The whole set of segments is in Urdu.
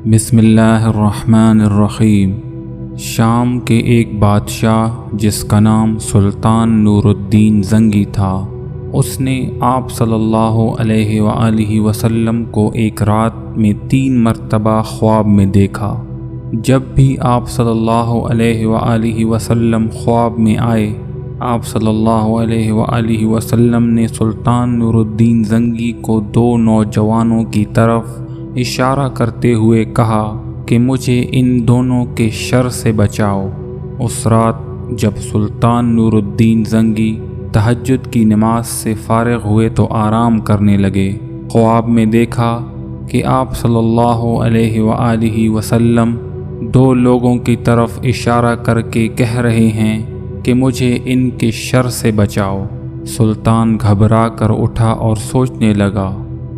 بسم اللہ الرحمن الرحیم۔ شام کے ایک بادشاہ جس کا نام سلطان نور الدین زنگی تھا، اس نے آپ صلی اللہ علیہ وآلہ وسلم کو ایک رات میں 3 مرتبہ خواب میں دیکھا۔ جب بھی آپ صلی اللہ علیہ وآلہ وسلم خواب میں آئے، آپ صلی اللہ علیہ وآلہ وسلم نے سلطان نور الدین زنگی کو 2 نوجوانوں کی طرف اشارہ کرتے ہوئے کہا کہ مجھے ان دونوں کے شر سے بچاؤ۔ اس رات جب سلطان نور الدین زنگی تہجد کی نماز سے فارغ ہوئے تو آرام کرنے لگے۔ خواب میں دیکھا کہ آپ صلی اللہ علیہ وآلہ وسلم 2 لوگوں کی طرف اشارہ کر کے کہہ رہے ہیں کہ مجھے ان کے شر سے بچاؤ۔ سلطان گھبرا کر اٹھا اور سوچنے لگا،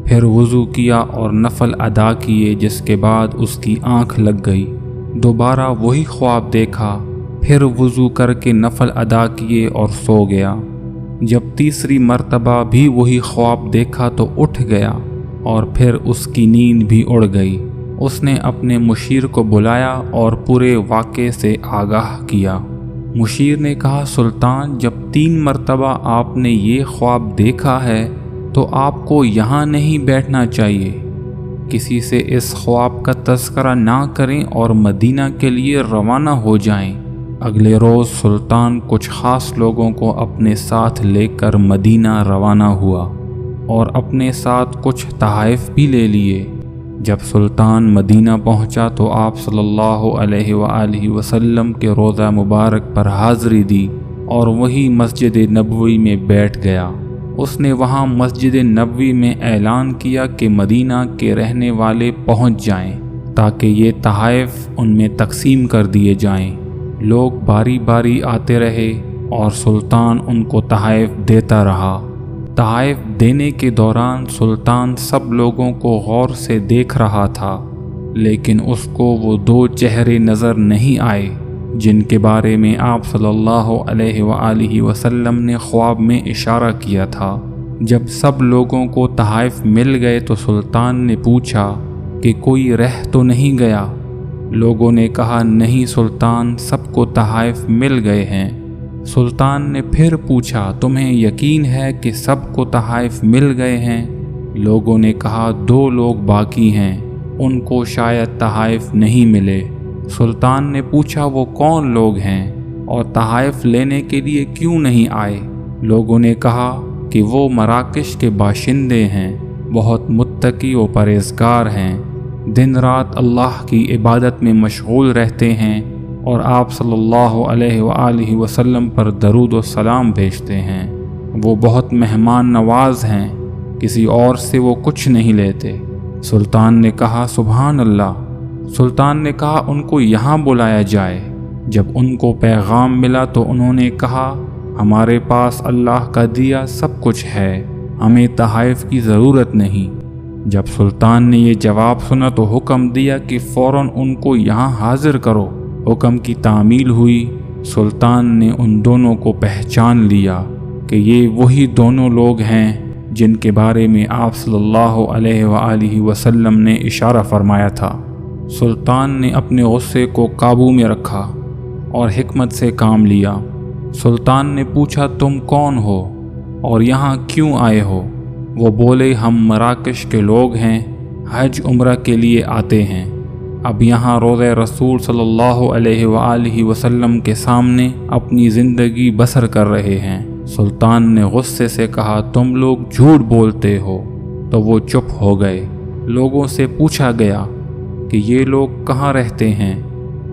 پھر وضو کیا اور نفل ادا کیے، جس کے بعد اس کی آنکھ لگ گئی۔ دوبارہ وہی خواب دیکھا، پھر وضو کر کے نفل ادا کیے اور سو گیا۔ جب تیسری مرتبہ بھی وہی خواب دیکھا تو اٹھ گیا اور پھر اس کی نیند بھی اڑ گئی۔ اس نے اپنے مشیر کو بلایا اور پورے واقعے سے آگاہ کیا۔ مشیر نے کہا، سلطان، جب 3 مرتبہ آپ نے یہ خواب دیکھا ہے تو آپ کو یہاں نہیں بیٹھنا چاہیے، کسی سے اس خواب کا تذکرہ نہ کریں اور مدینہ کے لیے روانہ ہو جائیں۔ اگلے روز سلطان کچھ خاص لوگوں کو اپنے ساتھ لے کر مدینہ روانہ ہوا اور اپنے ساتھ کچھ تحائف بھی لے لیے۔ جب سلطان مدینہ پہنچا تو آپ صلی اللہ علیہ وآلہ وسلم کے روضہ مبارک پر حاضری دی اور وہی مسجد نبوی میں بیٹھ گیا۔ اس نے وہاں مسجد نبوی میں اعلان کیا کہ مدینہ کے رہنے والے پہنچ جائیں تاکہ یہ تحائف ان میں تقسیم کر دیے جائیں۔ لوگ باری باری آتے رہے اور سلطان ان کو تحائف دیتا رہا۔ تحائف دینے کے دوران سلطان سب لوگوں کو غور سے دیکھ رہا تھا، لیکن اس کو وہ 2 چہرے نظر نہیں آئے جن کے بارے میں آپ صلی اللہ علیہ وآلہ وسلم نے خواب میں اشارہ کیا تھا۔ جب سب لوگوں کو تحائف مل گئے تو سلطان نے پوچھا کہ کوئی رہ تو نہیں گیا؟ لوگوں نے کہا، نہیں سلطان، سب کو تحائف مل گئے ہیں۔ سلطان نے پھر پوچھا، تمہیں یقین ہے کہ سب کو تحائف مل گئے ہیں؟ لوگوں نے کہا، 2 لوگ باقی ہیں، ان کو شاید تحائف نہیں ملے۔ سلطان نے پوچھا، وہ کون لوگ ہیں اور تحائف لینے کے لیے کیوں نہیں آئے؟ لوگوں نے کہا کہ وہ مراکش کے باشندے ہیں، بہت متقی و پرہیزگار ہیں، دن رات اللہ کی عبادت میں مشغول رہتے ہیں اور آپ صلی اللہ علیہ وآلہ وسلم پر درود و سلام بھیجتے ہیں۔ وہ بہت مہمان نواز ہیں، کسی اور سے وہ کچھ نہیں لیتے۔ سلطان نے کہا، سبحان اللہ۔ سلطان نے کہا، ان کو یہاں بلایا جائے۔ جب ان کو پیغام ملا تو انہوں نے کہا، ہمارے پاس اللہ کا دیا سب کچھ ہے، ہمیں تحائف کی ضرورت نہیں۔ جب سلطان نے یہ جواب سنا تو حکم دیا کہ فوراً ان کو یہاں حاضر کرو۔ حکم کی تعمیل ہوئی۔ سلطان نے ان دونوں کو پہچان لیا کہ یہ وہی دونوں لوگ ہیں جن کے بارے میں آپ صلی اللہ علیہ وآلہ وسلم نے اشارہ فرمایا تھا۔ سلطان نے اپنے غصے کو قابو میں رکھا اور حکمت سے کام لیا۔ سلطان نے پوچھا، تم کون ہو اور یہاں کیوں آئے ہو؟ وہ بولے، ہم مراکش کے لوگ ہیں، حج عمرہ کے لیے آتے ہیں، اب یہاں روضہ رسول صلی اللہ علیہ وآلہ وسلم کے سامنے اپنی زندگی بسر کر رہے ہیں۔ سلطان نے غصے سے کہا، تم لوگ جھوٹ بولتے ہو۔ تو وہ چپ ہو گئے۔ لوگوں سے پوچھا گیا کہ یہ لوگ کہاں رہتے ہیں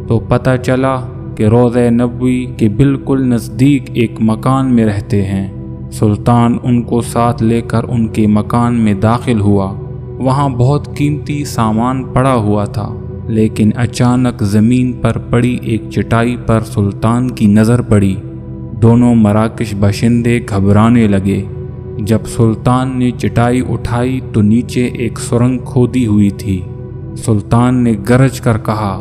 تو پتہ چلا کہ روضہ نبوی کے بالکل نزدیک ایک مکان میں رہتے ہیں۔ سلطان ان کو ساتھ لے کر ان کے مکان میں داخل ہوا۔ وہاں بہت قیمتی سامان پڑا ہوا تھا، لیکن اچانک زمین پر پڑی ایک چٹائی پر سلطان کی نظر پڑی۔ دونوں مراکش باشندے گھبرانے لگے۔ جب سلطان نے چٹائی اٹھائی تو نیچے ایک سرنگ کھودی ہوئی تھی۔ سلطان نے گرج کر کہا،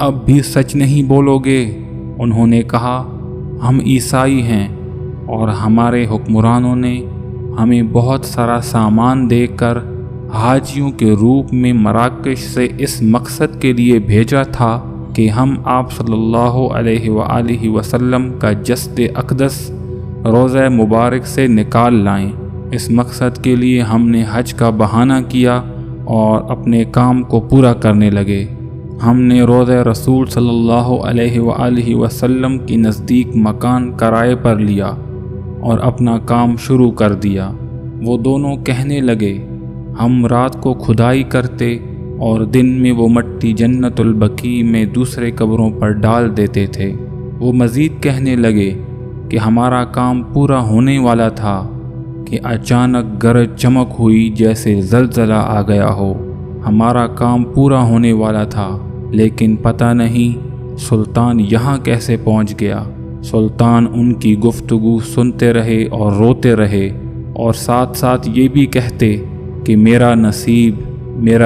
اب بھی سچ نہیں بولو گے؟ انہوں نے کہا، ہم عیسائی ہیں اور ہمارے حکمرانوں نے ہمیں بہت سارا سامان دے کر حاجیوں کے روپ میں مراکش سے اس مقصد کے لیے بھیجا تھا کہ ہم آپ صلی اللہ علیہ وآلہ وسلم کا جسد اقدس روضہ مبارک سے نکال لائیں۔ اس مقصد کے لیے ہم نے حج کا بہانہ کیا اور اپنے کام کو پورا کرنے لگے۔ ہم نے روضہ رسول صلی اللہ علیہ وآلہ وسلم کی نزدیک مکان کرائے پر لیا اور اپنا کام شروع کر دیا۔ وہ دونوں کہنے لگے، ہم رات کو کھدائی کرتے اور دن میں وہ مٹی جنت البقیع میں دوسرے قبروں پر ڈال دیتے تھے۔ وہ مزید کہنے لگے کہ ہمارا کام پورا ہونے والا تھا کہ اچانک گرج چمک ہوئی جیسے زلزلہ آ گیا ہو۔ ہمارا کام پورا ہونے والا تھا، لیکن پتہ نہیں سلطان یہاں کیسے پہنچ گیا۔ سلطان ان کی گفتگو سنتے رہے اور روتے رہے اور ساتھ ساتھ یہ بھی کہتے کہ میرا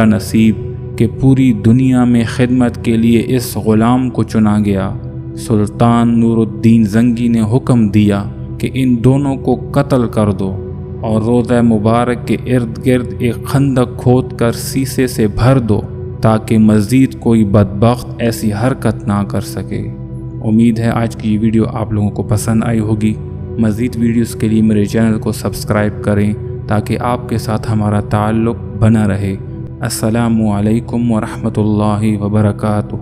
نصیب کہ پوری دنیا میں خدمت کے لیے اس غلام کو چنا گیا۔ سلطان نور الدین زنگی نے حکم دیا کہ ان دونوں کو قتل کر دو اور روضہ مبارک کے ارد گرد ایک خندق کھود کر سیسے سے بھر دو تاکہ مزید کوئی بدبخت ایسی حرکت نہ کر سکے۔ امید ہے آج کی یہ ویڈیو آپ لوگوں کو پسند آئی ہوگی۔ مزید ویڈیوز کے لیے میرے چینل کو سبسکرائب کریں تاکہ آپ کے ساتھ ہمارا تعلق بنا رہے۔ السلام علیکم ورحمۃ اللہ وبرکاتہ۔